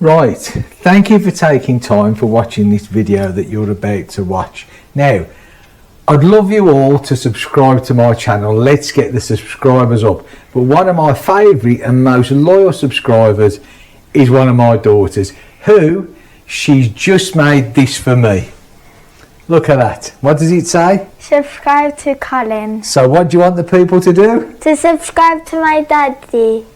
Right, thank you for taking time for watching this video that you're about to watch. Now, I'd love you all to subscribe to my channel. Let's get the subscribers up. But one of my favourite and most loyal subscribers is one of my daughters, who she's just made this for me. Look at that. What does it say? Subscribe to Colin. So what do you want the people to do? To subscribe to my daddy.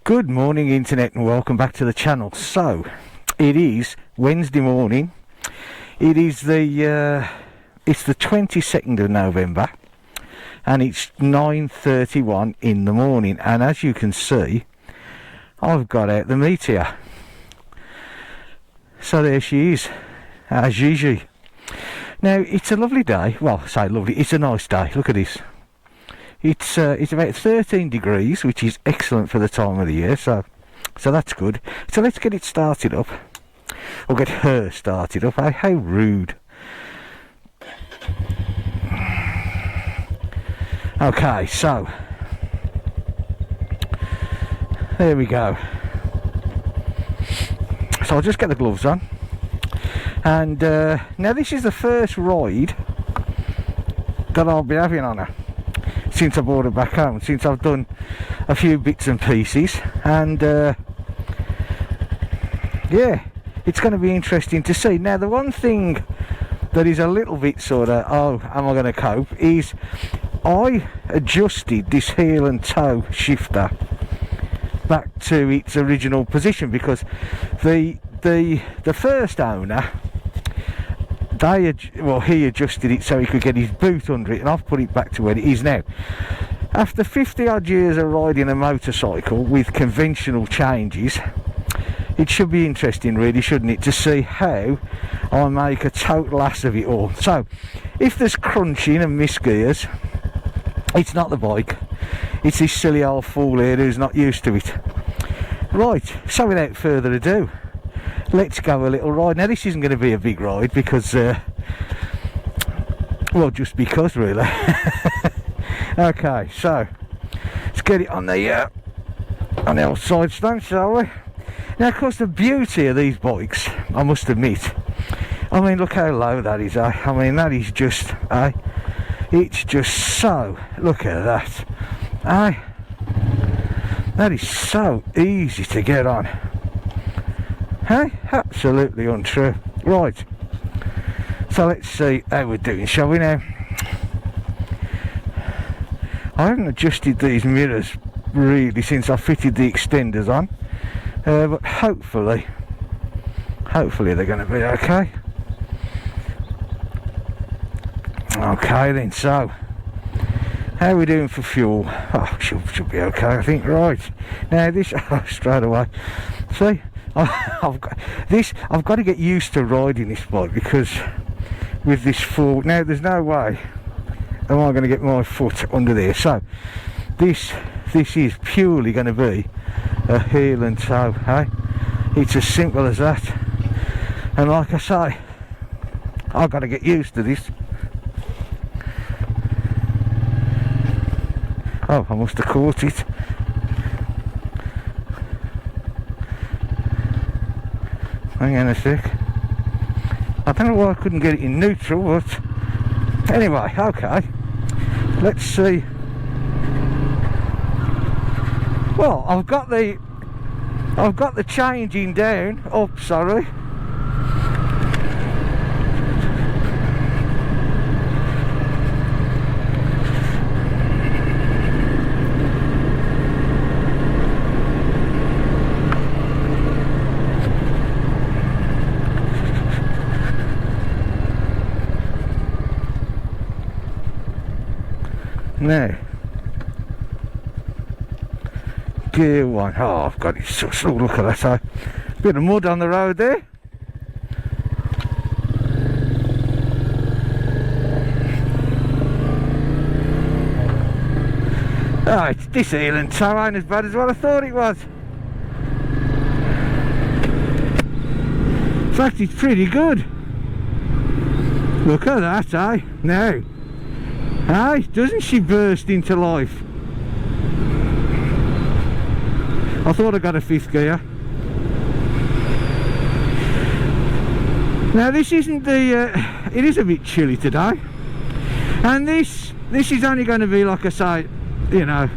Good morning internet and welcome back to the channel. So it is Wednesday morning. It is the 22nd of November and it's 9:31 in the morning, and as you can see I've got out the meteor. So there she is, as usual. Now it's a lovely day. Well, I say lovely, it's a nice day. Look at this. It's about 13 degrees, which is excellent for the time of the year, so that's good. So let's get it started up, or get her started up. How rude. Okay, so there we go. So I'll just get the gloves on, and now this is the first ride that I'll be having on her since I brought her back home, since I've done a few bits and pieces, and yeah, it's going to be interesting to see. Now the one thing that is a little bit sort of, oh, am I going to cope, is I adjusted this heel and toe shifter back to its original position, because the first owner, he adjusted it so he could get his boot under it, and I've put it back to where it is now. After 50 odd years of riding a motorcycle with conventional changes, it should be interesting really, shouldn't it, to see how I make a total ass of it all. So if there's crunching and misgears, it's not the bike, it's this silly old fool here who's not used to it. Right, so without further ado, let's go a little ride. Now this isn't going to be a big ride because, well, just because really. Okay, so let's get it on the outside stand, shall we? Now of course the beauty of these bikes, I must admit, I mean look how low that is, eh? I mean that is just, it's just so, look at that, that is so easy to get on. Hey, absolutely untrue. Right, so let's see how we're doing, shall we now? I haven't adjusted these mirrors really since I fitted the extenders on, but hopefully they're going to be okay. Okay then, so how are we doing for fuel? Oh, should be okay, I think. Right, now this, straight away, see, I've got to get used to riding this bike, because with this forward, now there's no way am I going to get my foot under there. So this is purely going to be a heel and toe, hey? It's as simple as that. And like I say, I've got to get used to this. Oh, I must have caught it. Hang on a sec. I don't know why I couldn't get it in neutral, but anyway, okay. Let's see. Well, I've got the changing down up, sorry. Now, gear one. Oh, I've got it. So look at that. So, bit of mud on the road there. Oh, it's this heel and toe ain't as bad as what I thought it was. In fact, it's pretty good. Look at that, eh? Now, hey, doesn't she burst into life? I thought I got a fifth gear. Now this isn't the, it is a bit chilly today. And this is only going to be, like I say, you know,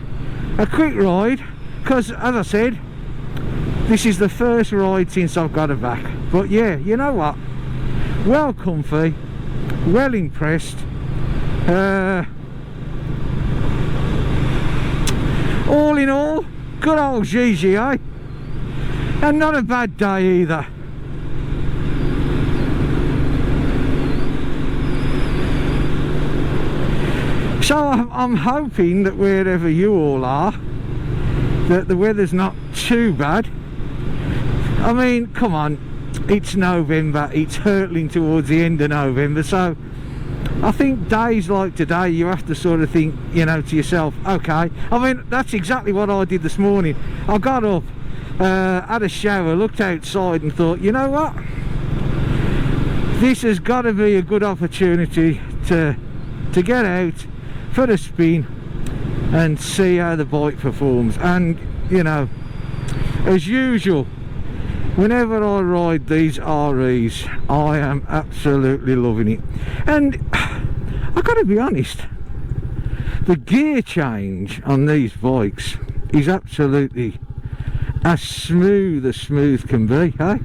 a quick ride. Because, as I said, this is the first ride since I've got her back. But yeah, you know what? Well comfy, well impressed. All in all, good old Gigi, eh? And not a bad day either. So I'm hoping that wherever you all are, that the weather's not too bad. I mean, come on, it's November, it's hurtling towards the end of November, so I think days like today you have to sort of think, you know, to yourself, okay. I mean, that's exactly what I did this morning. I got up, had a shower, looked outside and thought, you know what, this has got to be a good opportunity to get out for a spin and see how the bike performs. And you know, as usual, whenever I ride these REs, I am absolutely loving it. And I gotta be honest, the gear change on these bikes is absolutely as smooth can be, hey?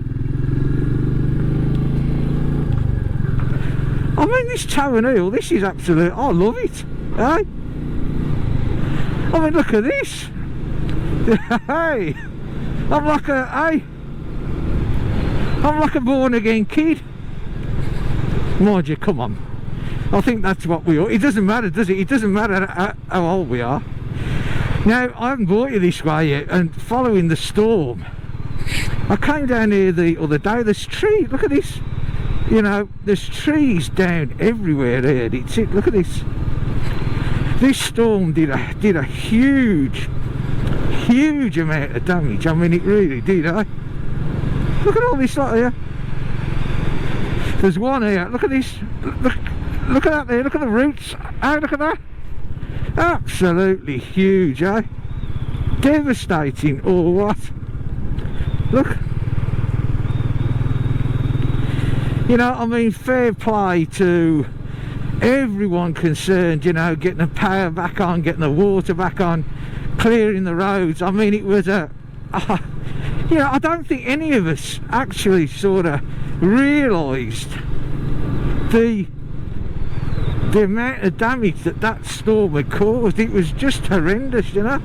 I mean, this toe and heel, this is absolute, I love it, hey? I mean, look at this. Hey, I'm like a, hey, I'm like a born again kid. Mind you, come on. I think that's what we are. It doesn't matter, does it? It doesn't matter how old we are. Now, I haven't brought you this way yet, and following the storm, I came down here the other day. There's trees, look at this. You know, there's trees down everywhere here. Look at this. This storm did a huge amount of damage. I mean, it really did, eh? Look at all this lot here. There's one here. Look at this. Look at that there. Look at the roots. Oh, look at that. Absolutely huge, eh? Devastating or what? Look. You know, I mean, fair play to everyone concerned, you know, getting the power back on, getting the water back on, clearing the roads. I mean, it was you know, I don't think any of us actually sort of realised the amount of damage that storm had caused. It was just horrendous, you know.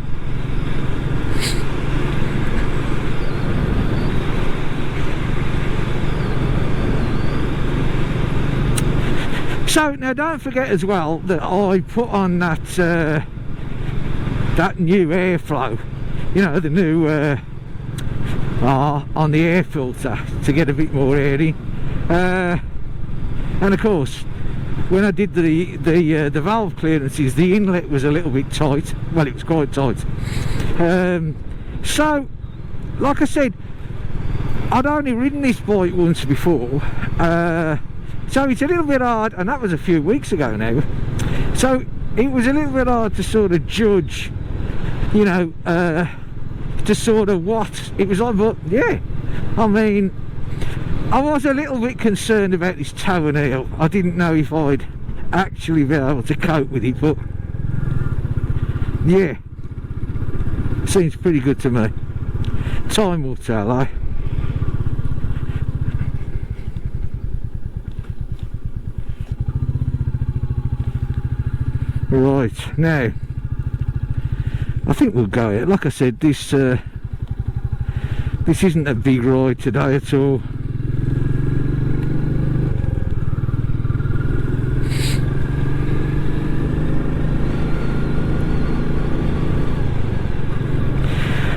So now don't forget as well that I put on that that new airflow, you know, the new on the air filter to get a bit more air in, and of course when I did the valve clearances, the inlet was a little bit tight. Well, it was quite tight. So like I said, I'd only ridden this bike once before, so it's a little bit hard, and that was a few weeks ago now, so it was a little bit hard to sort of judge, you know, to sort of what it was like. But yeah, I mean, I was a little bit concerned about this toe and heel. I didn't know if I'd actually be able to cope with it, but yeah, seems pretty good to me. Time will tell, eh? Right, now I think we'll go it. Like I said, this isn't a big ride today at all.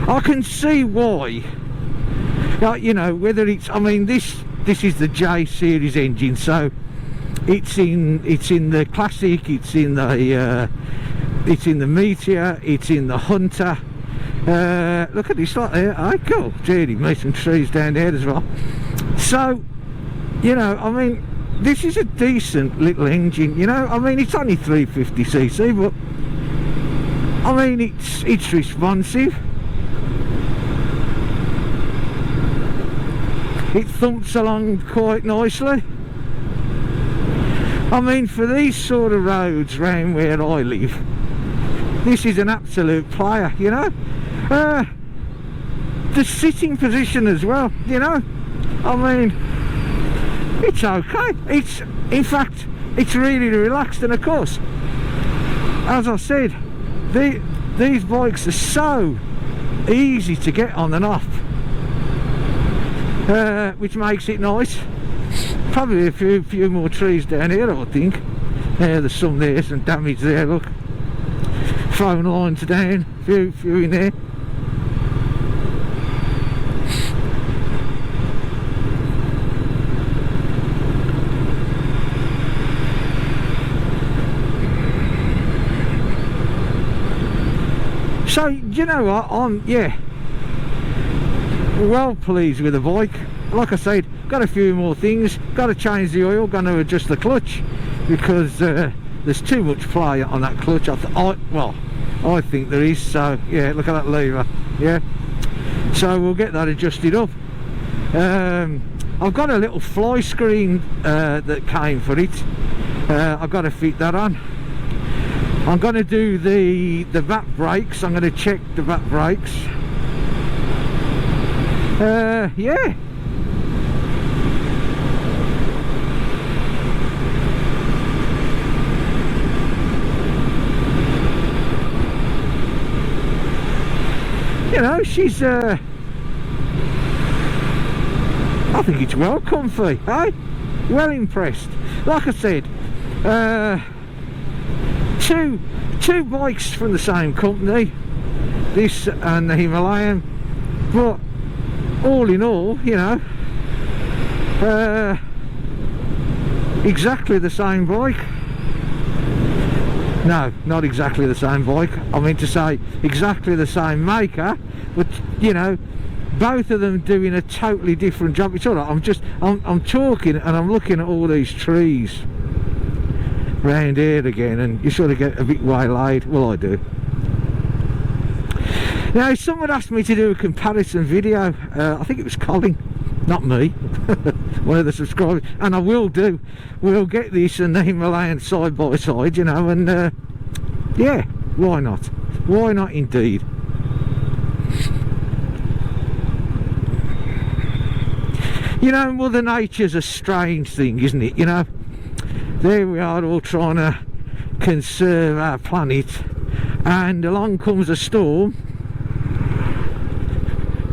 I can see why, like, you know, whether it's, I mean, this is the J series engine, so it's in the Classic, it's in the Meteor, it's in the Hunter. Look at this lot there. Oh, cool. Gee, made some trees down there as well. So, you know, I mean, this is a decent little engine, you know. I mean, it's only 350cc, but I mean, it's responsive. It thumps along quite nicely. I mean, for these sort of roads round where I live, this is an absolute player, you know. The sitting position as well, you know. I mean, it's okay. It's, in fact, it's really relaxed. And of course, as I said, these bikes are so easy to get on and off, which makes it nice. Probably a few more trees down here, I would think. Yeah, there's some there, some damage there, look. Phone lines down, few in there. So, you know what, I'm, yeah, well pleased with the bike. Like I said, got a few more things. Got to change the oil, going to adjust the clutch, because there's too much play on that clutch. I think there is. So yeah, look at that lever. Yeah, so we'll get that adjusted up. I've got a little fly screen that came for it. I've got to fit that on. I'm going to do the VAT brakes. I'm going to check the VAT brakes. Yeah. You know, she's I think it's well comfy, eh? Well impressed. Like I said, two bikes from the same company, this and the Himalayan, but all in all, you know, exactly the same bike. No, not exactly the same bike. I mean to say exactly the same maker, but you know, both of them doing a totally different job. It's all right. I'm talking and I'm looking at all these trees round here again, and you sort of get a bit waylaid. Well, I do. Now, someone asked me to do a comparison video. I think it was Colin, not me, one of the subscribers, and I will do. We'll get this and the Himalayan side by side, you know, and yeah, why not? Why not indeed? You know, Mother Nature's a strange thing, isn't it? You know, there we are all trying to conserve our planet, and along comes a storm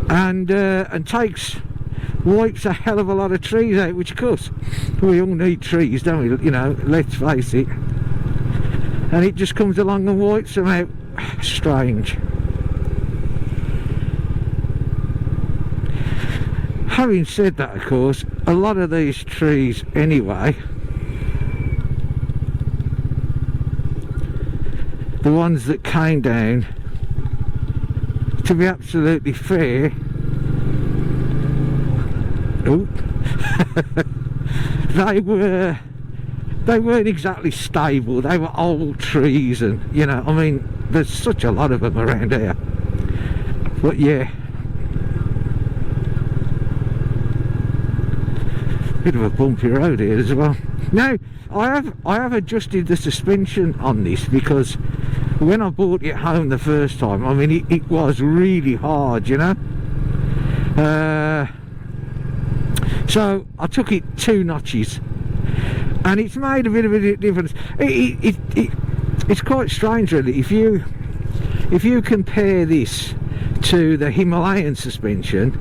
and wipes a hell of a lot of trees out, which of course we all need trees, don't we? You know, let's face it. And it just comes along and wipes them out. Strange. Having said that, of course, a lot of these trees anyway, the ones that came down, to be absolutely fair, they weren't exactly stable. They were old trees, and you know, I mean, there's such a lot of them around here. But yeah, bit of a bumpy road here as well. Now, I have adjusted the suspension on this, because when I brought it home the first time, I mean, it was really hard, you know. So I took it 2 notches, and it's made a bit of a difference. It's quite strange, really. If you compare this to the Himalayan suspension,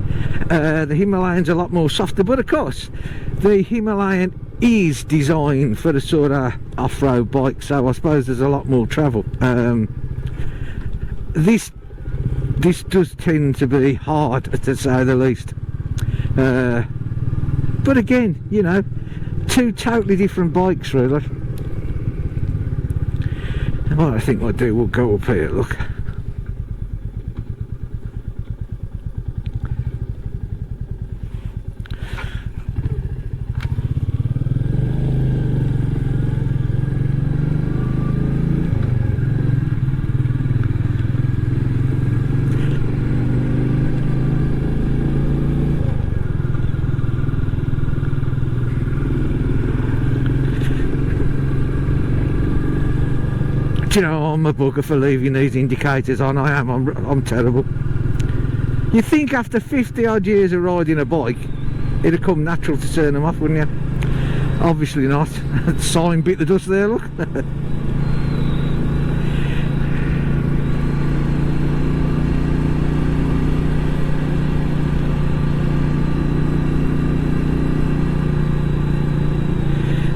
the Himalayan's a lot more softer, but of course the Himalayan is designed for the sort of off-road bike, so I suppose there's a lot more travel. This does tend to be hard, to say the least, but again, you know, 2 totally different bikes, really. What I think we'll do, we'll go up here, look. Do you know, I'm a bugger for leaving these indicators on. I am. I'm terrible. You think after 50 odd years of riding a bike, it'd come natural to turn them off, wouldn't you? Obviously not. Sign bit the dust there, look.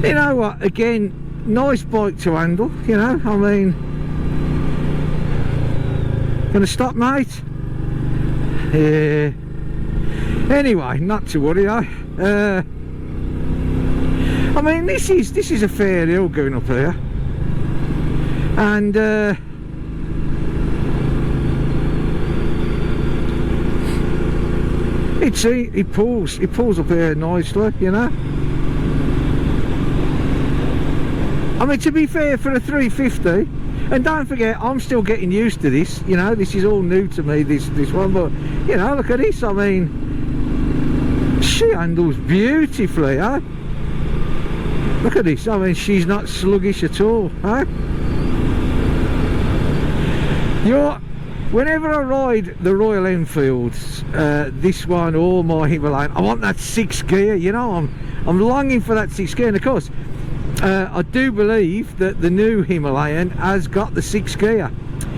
You know what, again, nice bike to handle, you know, I mean, gonna stop, mate? Yeah. Anyway, not to worry, I mean, this is a fair hill going up here, and it pulls up here nicely, you know. I mean, to be fair, for a 350, and don't forget, I'm still getting used to this, you know, this is all new to me, this one, but, you know, look at this, I mean, she handles beautifully, eh? Look at this, I mean, she's not sluggish at all, eh? Whenever I ride the Royal Enfields, this one or my Himalayan, I want that 6 gear, you know, I'm longing for that 6 gear, and of course, I do believe that the new Himalayan has got the 6 gear,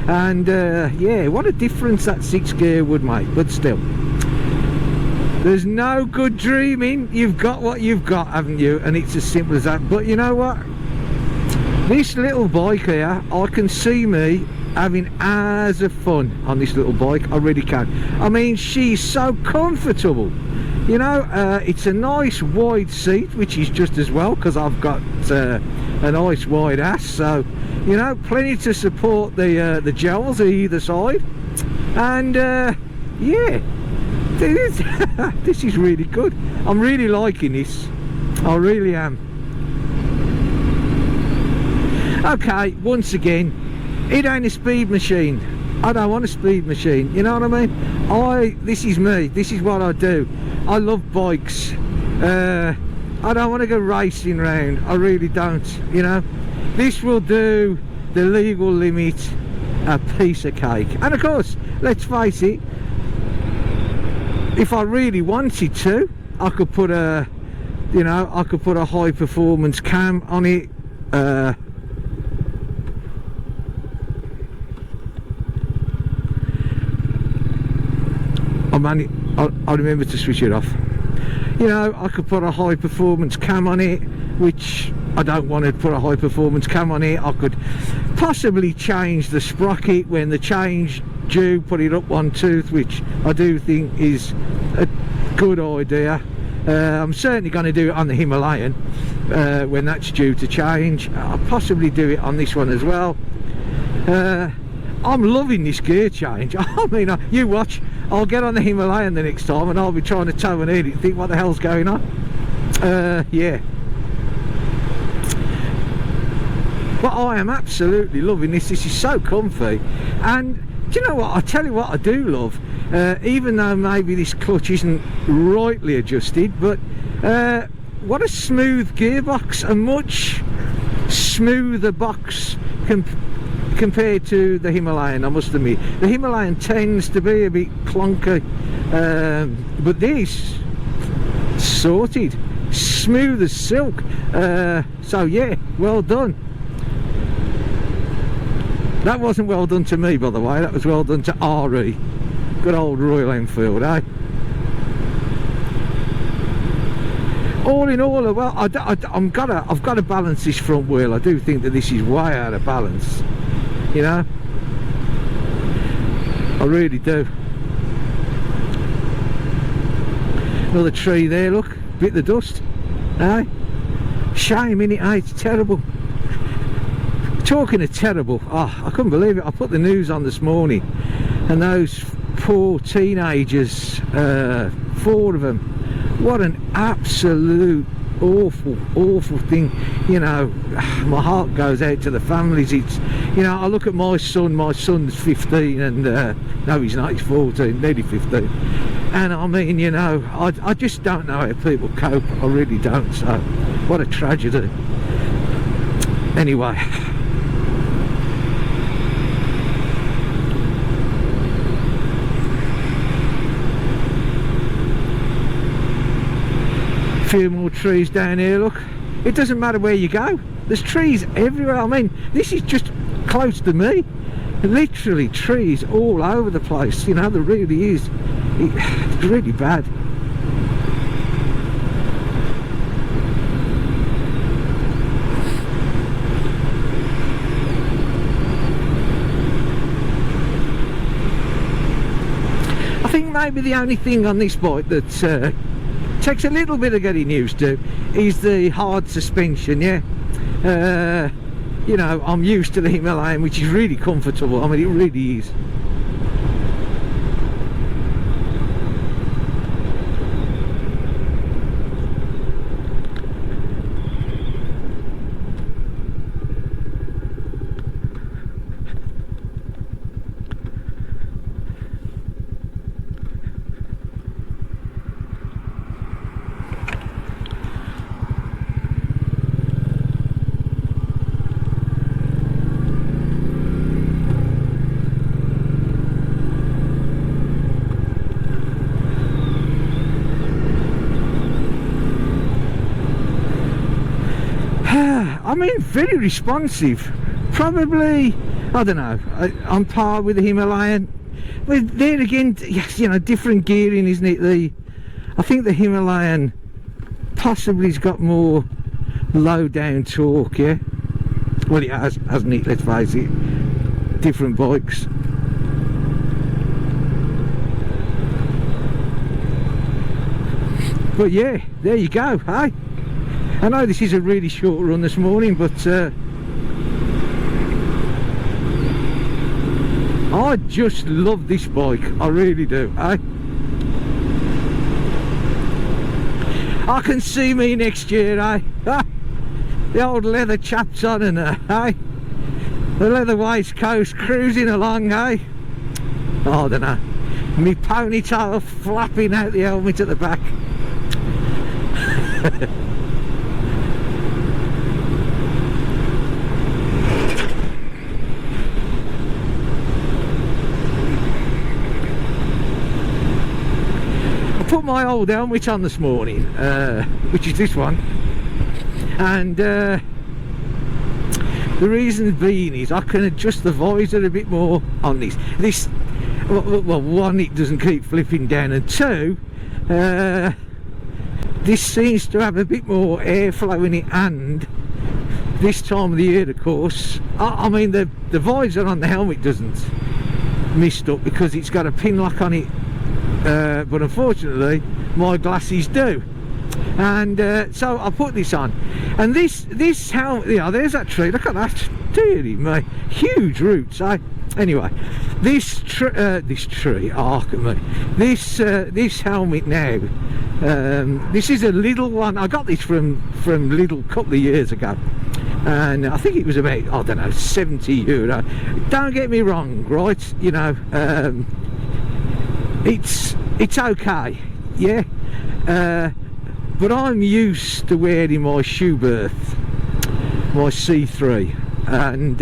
and yeah, what a difference that 6 gear would make. But still, there's no good dreaming. You've got what you've got, haven't you? And it's as simple as that. But you know what, this little bike here, I can see me having hours of fun on this little bike. I really can. I mean, she's so comfortable. You know, it's a nice wide seat, which is just as well, because I've got a nice wide ass, so, you know, plenty to support the gels either side, and yeah, this is really good. I'm really liking this, I really am. Okay, once again, it ain't a speed machine. I don't want a speed machine, you know what I mean? This is me, this is what I do. I love bikes. I don't want to go racing round, I really don't, you know. This will do the legal limit a piece of cake. And of course, let's face it, if I really wanted to, I could put a, you know, I could put a high performance cam on it. I'll remember to switch it off. You know, I could put a high performance cam on it, which I don't want to put a high performance cam on it. I could possibly change the sprocket when the change due, put it up one tooth, which I do think is a good idea. I'm certainly going to do it on the Himalayan when that's due to change. I'll possibly do it on this one as well. I'm loving this gear change. I mean, you watch, I'll get on the Himalayan the next time and I'll be trying to tow and eat it and think, what the hell's going on? Yeah. But I am absolutely loving this. This is so comfy. And do you know what? I tell you what I do love. Even though maybe this clutch isn't rightly adjusted, but what a smooth gearbox. A much smoother box compared to the Himalayan, I must admit. The Himalayan tends to be a bit clunky, but this sorted, smooth as silk. So yeah, well done. That wasn't well done to me, by the way. That was well done to RE. Good old Royal Enfield, eh? All in all, well, I've got to balance this front wheel. I do think that this is way out of balance, you know. I really do. Another tree there, look, bit the dust, eh? Shame, innit, eh? It's terrible. Talking of terrible, oh, I couldn't believe it. I put the news on this morning, and those poor teenagers, 4 of them, what an absolute awful thing, you know. My heart goes out to the families. It's, you know, I look at my son's 15, and no, he's not, he's 14, nearly 15, and I mean, you know, I just don't know how people cope. I really don't. So what a tragedy. Anyway, few more trees down here, look. It doesn't matter where you go, there's trees everywhere. I mean, this is just close to me. Literally trees all over the place, you know, there really is. It's really bad. I think maybe the only thing on this bike that takes a little bit of getting used to is the hard suspension, yeah. You know, I'm used to the Himalayan, which is really comfortable. I mean, it really is. I mean, very responsive. Probably, I don't know, on par with the Himalayan. But there again, yes, you know, different gearing, isn't it? I think the Himalayan possibly has got more low down torque, yeah. Well, it has, hasn't it? Let's face it. Different bikes. But yeah, there you go, hey. I know this is a really short run this morning, but I just love this bike, I really do, eh? I can see me next year, eh? The old leather chaps on and eh? The leather waistcoat cruising along, eh? Oh, I don't know. Me ponytail flapping out the helmet at the back. Put my old helmet on this morning, which is this one, and the reason being is I can adjust the visor a bit more on this. Well, one, it doesn't keep flipping down, and two, this seems to have a bit more airflow in it, and this time of the year, of course, I mean the visor on the helmet doesn't mist up because it's got a pin lock on it. But unfortunately my glasses do, and so I put this on, and this helmet, yeah, there's that tree, look at that, dearie me, huge roots, eh? Anyway, this tree, oh, look at me, this helmet now, this is a little one. I got this from Lidl a couple of years ago, and I think it was about, I don't know, €70. Don't get me wrong, right, you know, it's okay, yeah, but I'm used to wearing my Schuberth, my C3, and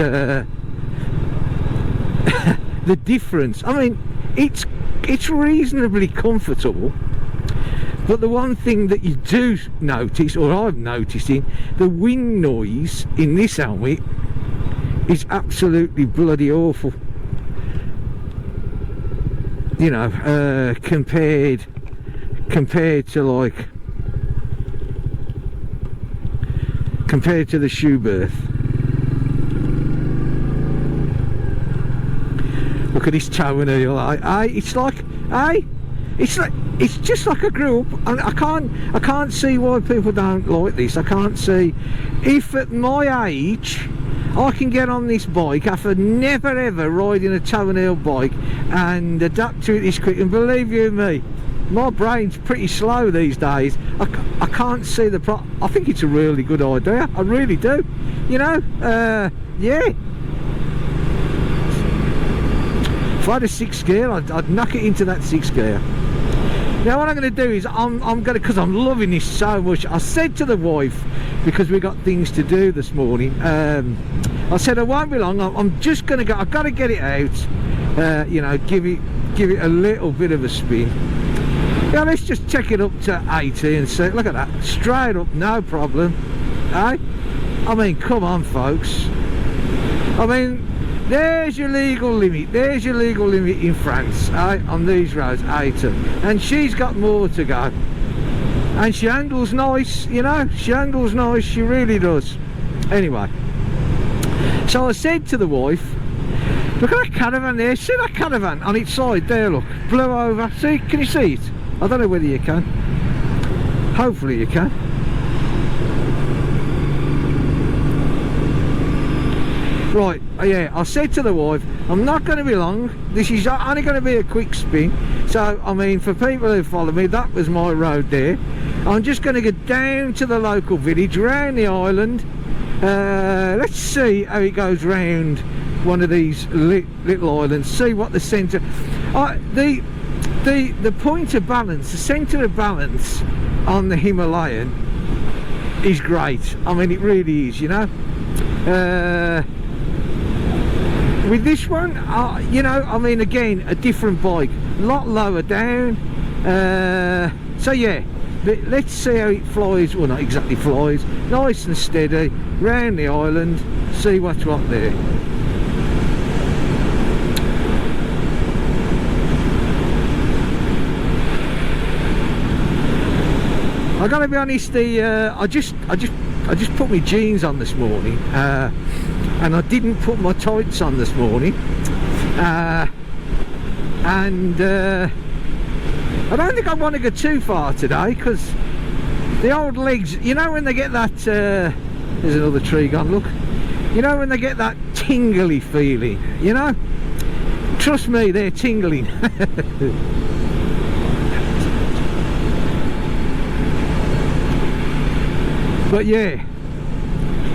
the difference, I mean, it's reasonably comfortable, but the one thing that you do notice, or I'm noticing, the wind noise in this helmet is absolutely bloody awful. You know, compared to like, compared to the Schuberth. Look at this toe and heel, it's like, it's just like I grew up. I can't see why people don't like this. I can't see, if at my age I can get on this bike after never ever riding a toe and heel bike and adapt to it this quick, and believe you me, my brain's pretty slow these days. I can't see the I think it's a really good idea, I really do, you know. Yeah, if I had a 6th gear, I'd knock it into that 6th gear. Now what I'm going to do is I'm going to, because I'm loving this so much, I said to the wife, because we got things to do this morning, I said I won't be long, I'm just going to go, I've got to get it out, you know, give it a little bit of a spin, Yeah, let's just check it up to 80 and see. Look at that, straight up, no problem. Eh? I mean, come on, folks. I mean, there's your legal limit. There's your legal limit in France, eh? On these roads, 80. And she's got more to go. And she handles nice, you know. She handles nice. She really does. Anyway, so I said to the wife, look at that caravan there. See that caravan on its side there, look, blew over. See, can you see it? I don't know whether you can. Hopefully you can. Right, yeah, I said to the wife, I'm not going to be long. This is only going to be a quick spin. So, I mean, for people who follow me, that was my road there. I'm just going to get down to the local village, round the island. Let's see how it goes round one of these little islands. See what the centre. The point of balance, the centre of balance on the Himalayan is great. I mean, it really is. You know. With this one, you know, I mean, again, a different bike, a lot lower down. So yeah. Let's see how it flies. Well, not exactly flies, nice and steady round the island, see what's what there. I gotta be honest, I just put my jeans on this morning, and I didn't put my tights on this morning, I don't think I want to go too far today, because the old legs, you know, when they get that, there's another tree gone, look, you know, when they get that tingly feeling, you know, trust me, they're tingling. But yeah,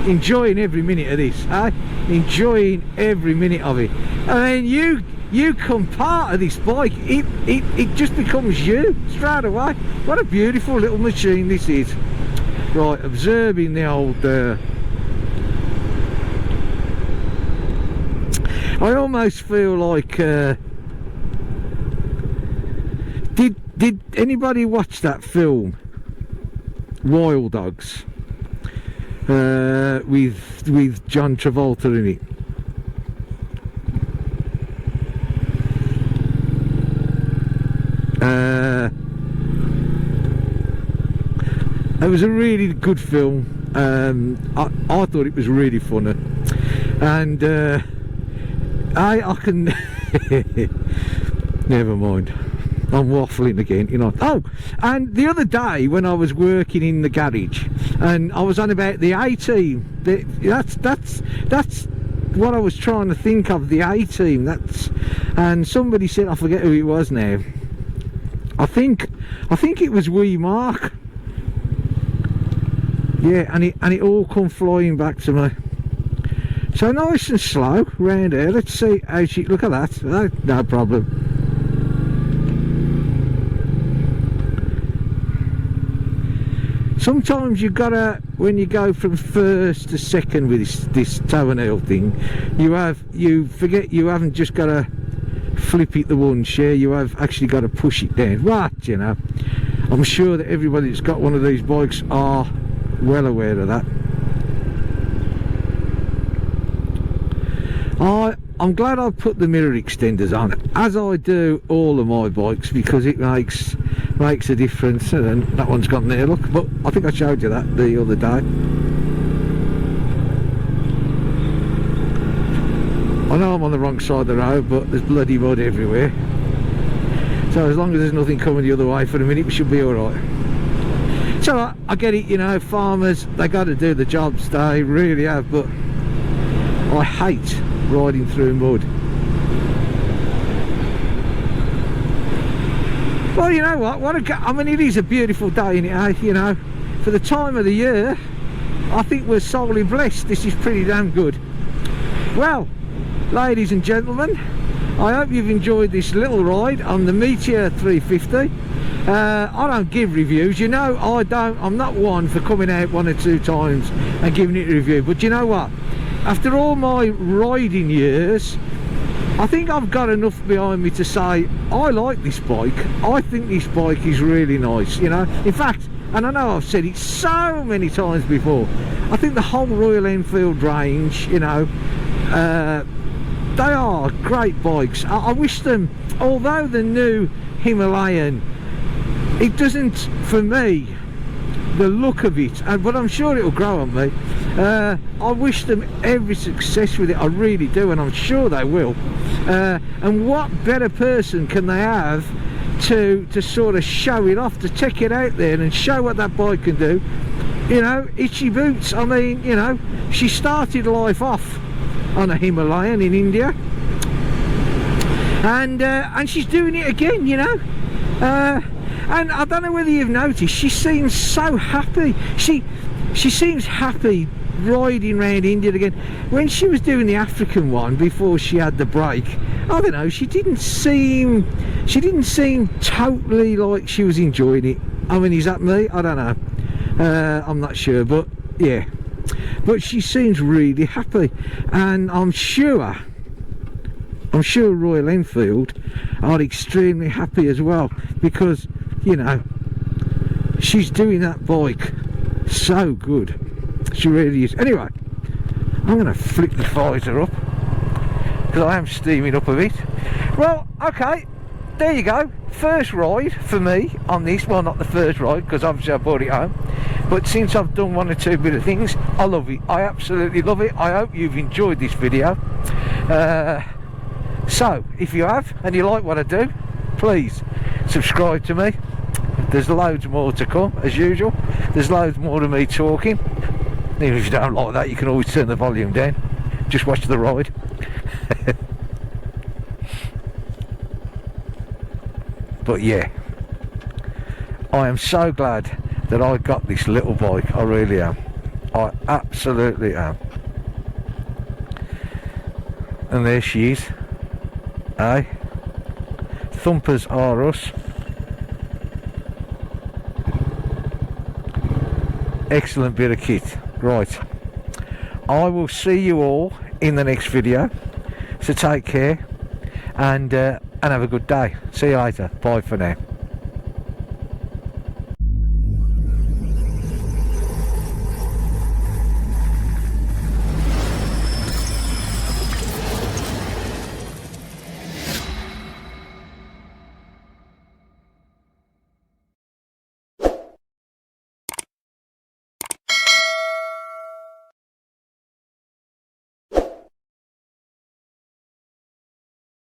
enjoying every minute of this, eh? Enjoying every minute of it. I mean, you come part of this bike, it just becomes you straight away. What a beautiful little machine this is. Right, observing the old I almost feel like did anybody watch that film Wild Dogs with John Travolta in it? It was a really good film. I thought it was really funny, and I can never mind, I'm waffling again, you know. Oh, and the other day when I was working in the garage and I was on about the A-team, that's what I was trying to think of, the A-team. And somebody said, I forget who it was now, I think it was Wee Mark. Yeah, and it all come flying back to me. So nice and slow round here. Let's see how she, look at that. No problem. Sometimes you've got to, when you go from first to second with this toe and heel thing, you forget you haven't just got to flip it the one share, you have actually got to push it down. Right, you know, I'm sure that everybody that's got one of these bikes are well aware of that. I'm glad I put the mirror extenders on, as I do all of my bikes, because it makes a difference. And that one's gone there, look, but I think I showed you that the other day. I know I'm on the wrong side of the road, but there's bloody mud everywhere, so as long as there's nothing coming the other way for a minute, we should be alright. So I get it, you know, farmers, they got to do the jobs, they really have, but I hate riding through mud. Well, you know what, I mean, it is a beautiful day in it, eh? You know, for the time of the year, I think we're solely blessed. This is pretty damn good. Well, ladies and gentlemen, I hope you've enjoyed this little ride on the Meteor 350. I don't give reviews, you know, I'm not one for coming out one or two times and giving it a review, but you know what, after all my riding years, I think I've got enough behind me to say I like this bike. I think this bike is really nice, you know. In fact, and I know I've said it so many times before, I think the whole Royal Enfield range, you know, they are great bikes. I wish them, although the new Himalayan, it doesn't, for me, the look of it, but I'm sure it'll grow on me. I wish them every success with it, I really do, and I'm sure they will. And what better person can they have to sort of show it off, to take it out there and show what that bike can do? You know, Itchy Boots, I mean, you know, she started life off on a Himalayan in India, and she's doing it again, you know. And I don't know whether you've noticed, she seems so happy. She seems happy riding around India again. When she was doing the African one before she had the break, I don't know, she didn't seem totally like she was enjoying it. I mean, is that me? I don't know. I'm not sure, but yeah. But she seems really happy, and I'm sure Royal Enfield are extremely happy as well, because, you know, she's doing that bike so good. She really is. Anyway, I'm going to flick the visor up because I am steaming up a bit. Well, okay, there you go. First ride for me on this. Well, not the first ride, because obviously I brought it home, but since I've done one or two bit of things, I love it. I absolutely love it. I hope you've enjoyed this video. So if you have, and you like what I do, please subscribe to me. There's loads more to come, as usual. There's loads more of me talking. Even if you don't like that, you can always turn the volume down. Just watch the ride. But yeah, I am so glad that I got this little bike. I really am. I absolutely am. And there she is. Aye, thumpers are us. Excellent bit of kit. Right, I will see you all in the next video, so take care, and have a good day. See you later. Bye for now.